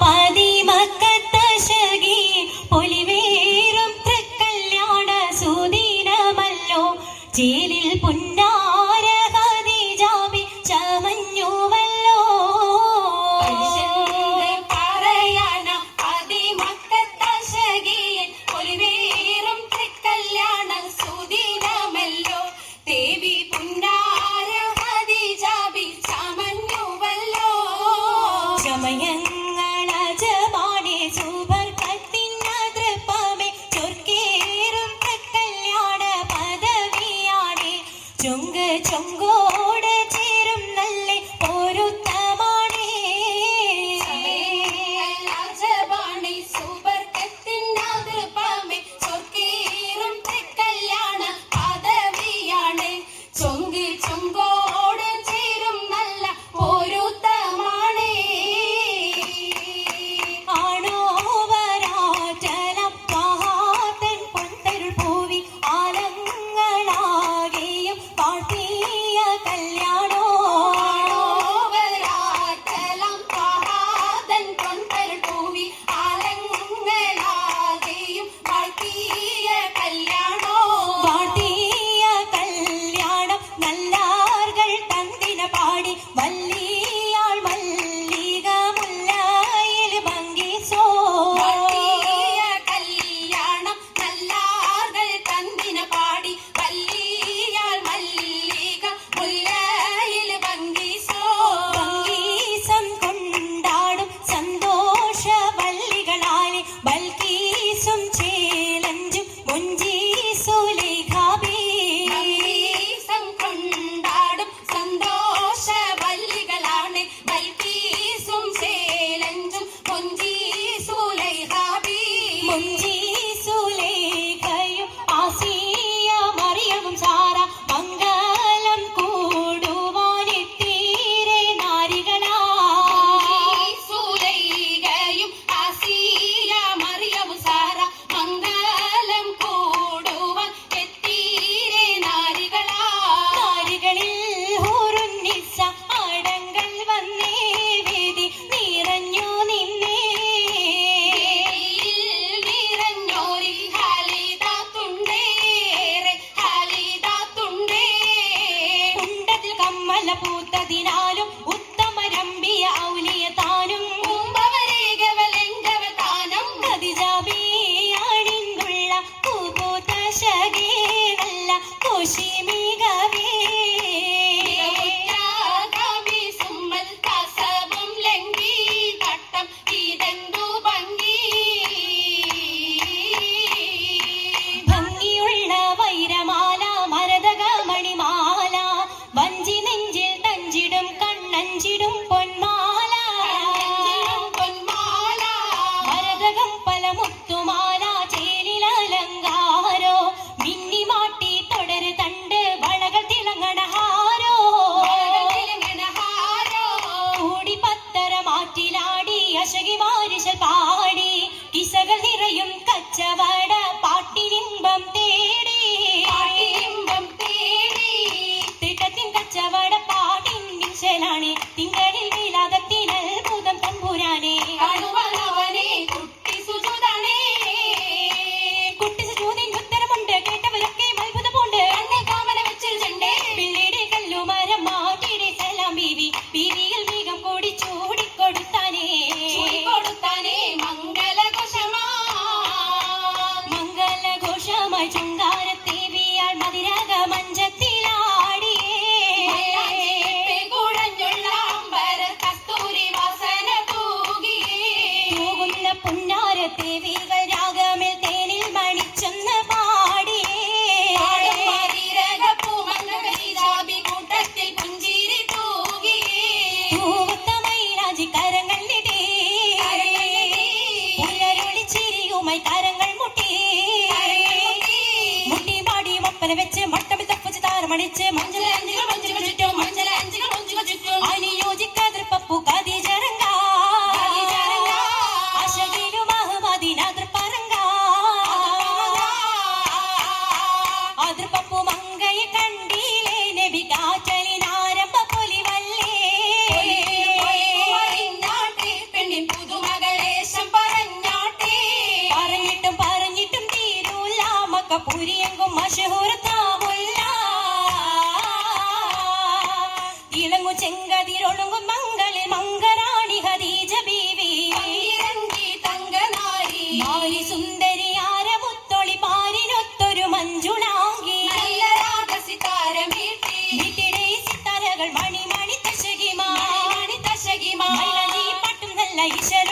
പതിമക്കത്തശകി പൊലിവേറും തൃക്കല്യാണ സുദിനമല്ലോ ചേലിൽ പുന്നാര ഖദീജാബി ചമഞ്ഞുവല്ലോ പറയാന പതിമക്കത്തശകി പൊലിവേറും തൃക്കല്യാണ സുദിനമല്ലോ ദേവി പുന്നാര ഖദീജാബി ചമഞ്ഞുവല്ലോ ചമയങ്ങളജമാണേ സുബർക്കത്തിനതൃപ്പമേ ചൊർക്കേറും തൃക്കല്യാണ പദവിയാണേ ചൊങ്ക് ചൊങ്കോട് ചേരും നല്ല പൊരുത്തമാണേ രാജവാണി സുബർക്കത്തിനതൃപ്പമേ ചൊർക്കേറും തൃക്കല്യാണ പദവിയാണ് ചൊങ്ക് ചൊങ്കോട് ചേരും നല്ല പൊരുത്തമാണേ ആണോ വരാറ്റലം മഹാതൻ പൊൻതരുൾ പൂവി ആലങ്ങളാകെയും പാട്ടിയ കല്യാണോ വരാറ്റലം മഹാതൻ പൊൻതരുൾ പൂവി ആലങ്ങളാകെയും പാട്ടിയ കല്യാണോ പാട്ടിയ കല്യാണം നല്ലാർകൾ തന്തിന പാടി വല്ലിയാൾ മല്ലിക മുല്ലയിൽ ഭംഗിസോ പാട്ടിയ കല്യാണം നല്ലാർകൾ തന്തിന പാടി വല്ലിയാൾ മല്ലിക മുല്ലയിൽ ഭംഗിസോ ഭംഗീസം കൊണ്ടാടും സന്തോഷ വള്ളികളാലെ ബൽക്കീസും ചേലഞ്ചും മുഞ്ചീസുലേഖാബി ഭംഗീസം കൊണ്ടാടും സന്തോഷ വല്ലികളാണ് ബൽക്കീസും സേലഞ്ചും മുഞ്ചീസുലൈഹാബി മുഞ്ചീസുലേഖയും ആസിയ മറിയവും സാറ മംഗലം കൂടുവാനെത്തീരെ നാരികളാ സുലൈഖയും ആസിയ മറിയവും സാറ മംഗലം കൂടുവാൻ എത്തീരെ നാരികളാ നാരികളിൽ ഹൂറുന്നിസ അടങ്ങൾ വന്നേ വേദി നിറഞ്ഞു നിന്നേ നിറഞ്ഞോരിൽ ഹാലിദാത്തുണ്ടേറെ ഹാലിദാത്തുണ്ടേ കുണ്ടത്തിൽ കമ്മല പൂത്തതിനാലും ഉത്തമരമ്പിയ ഔലിയ താനും കുംഭവരേഖവലെങ്കവതാനം ഖദീജാബിയാണിന്നുള്ള പൂപൂത്ത ശകേ നല്ല കുശിമികവേ കവി സുമ്മൽ കസബം ലംഘി തട്ടം ഇതെന്തു ഭംഗി ഭംഗിയുള്ള വൈരമാല മരതക മണിമാല വഞ്ചി നെഞ്ചിൽ തഞ്ചിടും കണ്ണഞ്ചിടും പൊന്മാല പൊന്മാല മരതകം പല മുത്തുമാല ചേലിലലങ്കാരോ മിന്നിമാട്ടി തുടര് തണ്ട് വളകൾ തിളങ്ങണ ഹാരോ കൂടി പത്തര മാറ്റിലാടി അശകി മാരിശൽ പാടി കിസകൾ നിറയും കച്ചവട പാട്ടിനിമ്പം തേടി തിട്ടത്തിൻ കച്ചവട പാട്ടിൻ നിശലാണേ തിങ്കളിൽ വിലാദത്തിൽ അത്ഭുതം തമ്പുരാനേ കുട്ടി സുജുതാണേ കുട്ടി സുജൂദിൻ ഉത്തരമുണ്ട് കേട്ടവരൊക്കെ അത്ഭുതമുണ്ട് കാമന വെച്ചിട്ടുണ്ടേ പിള്ളീട് കല്ലുമരം മാറ്റിയുടെ സലാം ബീവി ബീവിയിൽ വേഗം കൂടി ചൂടിക്കൊടുത്താനേ കൊടുത്താനേ മംഗളഘോഷമായി ചുങ്കാരത്തേവിയാൾ മതിരക മഞ്ചത്തിലാടിയേ കുഴഞ്ഞുള്ള അമ്പര കസ്തൂരി വാസന തൂകുന്ന പുന്നാരത്തേവികൾ രാഗമിൽ തേനിൽ മണിച്ചെന്ന് കൂട്ടത്തിൽ പുഞ്ചിരി തൂവത്ത മൈലാജി കരങ്ങളിടേ പുലരൊളി ചിരിയുമായി കരങ്ങൾ മുട്ടി മുട്ടി പാടി മൊപ്പന വെച്ച് മട്ടമിൽ തപ്പുച്ച് താരമണിച്ച് മഞ്ചല അഞ്ചുകൾ ചുറ്റും അനുയോജിക്കാതിർപ്പപ്പു ഖദീജറങ്ക അശകിലും അഹമ്മദിനാതിർപ്പറങ്ക അതിർപ്പപ്പു മങ്കയെ കണ്ടീലേ നബി കാറ്റലിനാരംഭ പൊലിവല്ലേ പെണ്ണിൻ പുതുമക പുരിയെങ്കും മഷഹൂർത്താവുള്ള ഇളങ്ങു ചെങ്കതിരൊളുങ്ങും മംഗളിൽ മംഗറാണി ഖദീജ ബീവി പങ്കിരങ്കി തങ്കനാരി മാരി സുന്ദരിയാര മുത്തൊളി പാരിനൊത്തൊരു മഞ്ജുളാങ്കി നല്ല രാഗസിതാരമീട്ടി വീട്ടിടെ സിത്താരകൾ മണി മണി തശകിമാ മണി തശകിമാ മൈലജി പട്ടും നല്ല ഈശ്വര